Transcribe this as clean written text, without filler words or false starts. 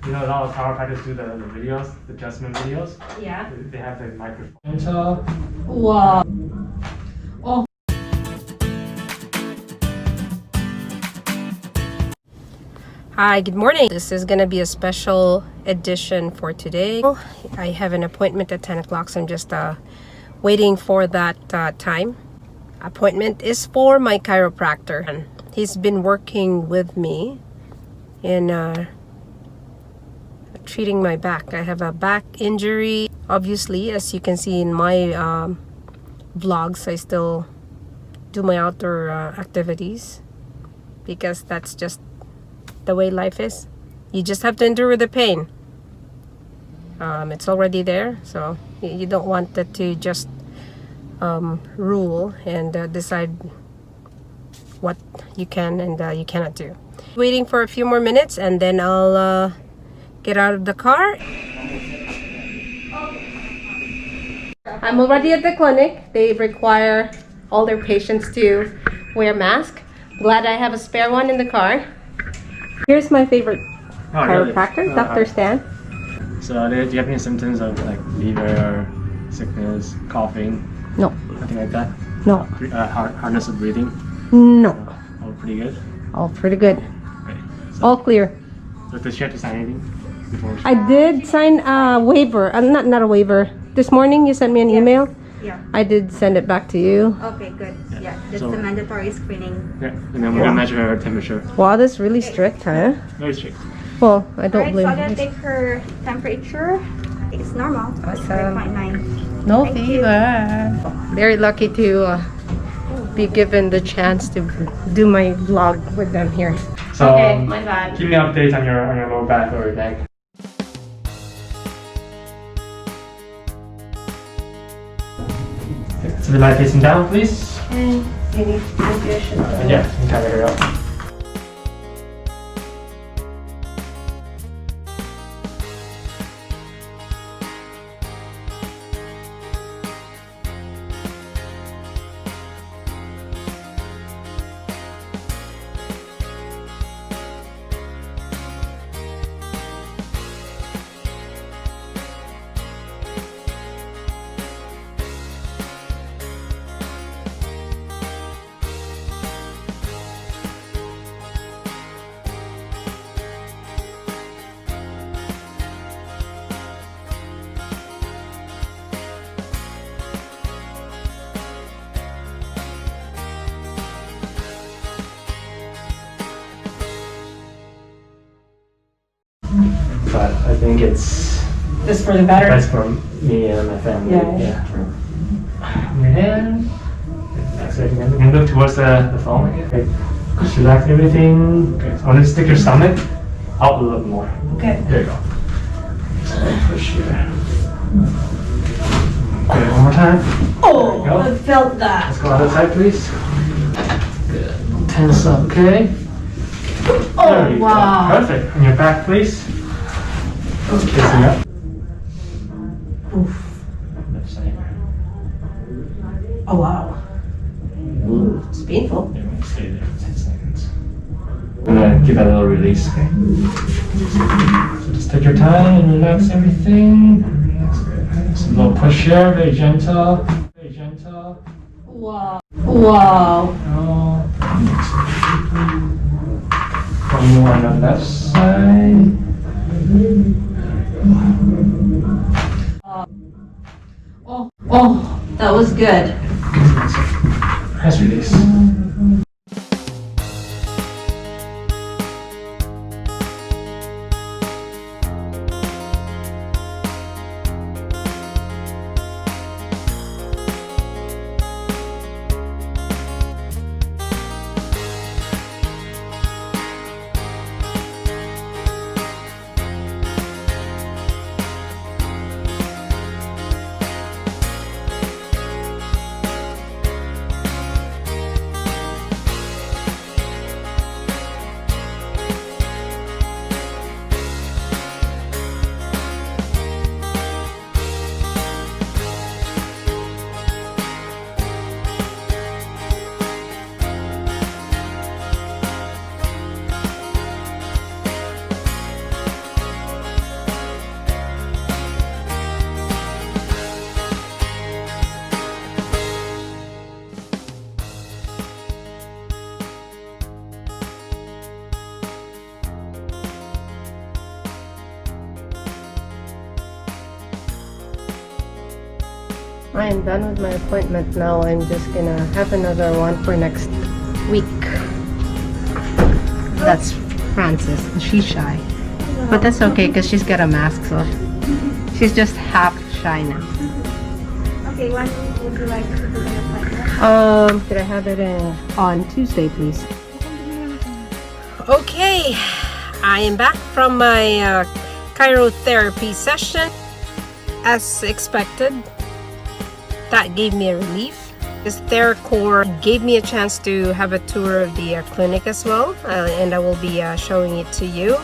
You know, a lot of chiropractors do the videos, the adjustment videos. Yeah. They have the microphone. Wow. Oh. Hi, good morning. This is gonna be a special edition for today. I have an appointment at 10 o'clock, so I'm just waiting for that time. Appointment is for my chiropractor. And he's been working with me in treating my back. I have a back injury. Obviously, as you can see in my vlogs, I still do my outdoor activities because that's just the way life is. You just have to endure the pain. It's already there, so you don't want that to just rule and decide what you can and you cannot do. Waiting for a few more minutes and then I'll get out of the car. I'm already at the clinic. They require all their patients to wear masks. Glad I have a spare one in the car. Here's my favorite chiropractor, really? Dr. Stan. So do you have any symptoms of like fever or sickness, coughing? No. Nothing like that? No. Hardness of breathing? No. All pretty good? All pretty good. Okay. So, All clear. so does she have to sign anything before? I did sign a waiver. Not a waiver. This morning you sent me an email. Yeah. I did send it back to you. Okay, good. Yeah, that's So- the mandatory screening. Yeah, and then we're gonna measure her temperature. Wow, that's really strict, huh? Very strict. Well, I don't Alright, so I'm blame gonna you. take her temperature. It's normal. It's Awesome. 3.9. No Thank you. fever. Very lucky to be given the chance to do my vlog with them here. So Okay, my bad. give me updates on your lower back or your neck. Okay, so the light facing down, please. And you need position. Yeah, you can cover her up. But I think it's Just for the better. best for me and my family. Yeah. Your hand. Next, you can look towards the phone. Okay. Just relax everything. Okay. So I'm gonna stick your stomach out a little more. Okay. There you go. So push here. Okay, one more time. Oh, There you go. I felt that. Let's go other side, please. Good. Tense up, okay? There Oh, you go. wow. Perfect. On your back, please. Kissing up. Oof. Left side. Oh, wow. It's painful. Yeah, we're gonna stay there for 10 seconds. I'm gonna give that a little release, okay? So just take your time and relax everything. Relax, good. Just a little push here, very gentle. Very gentle. Wow. Wow. No. One more on the left side. Oh, that was good. Press release. I am done with my appointment now. I'm just gonna have another one for next week. That's Frances. She's shy. But that's okay because she's got a mask, so she's just half shy now. Okay, when would you like to do the appointment? Could I have it on Tuesday, please? Okay, I am back from my chirotherapy session. As expected, that gave me a relief. This Theracore gave me a chance to have a tour of the clinic as well, and I will be showing it to you.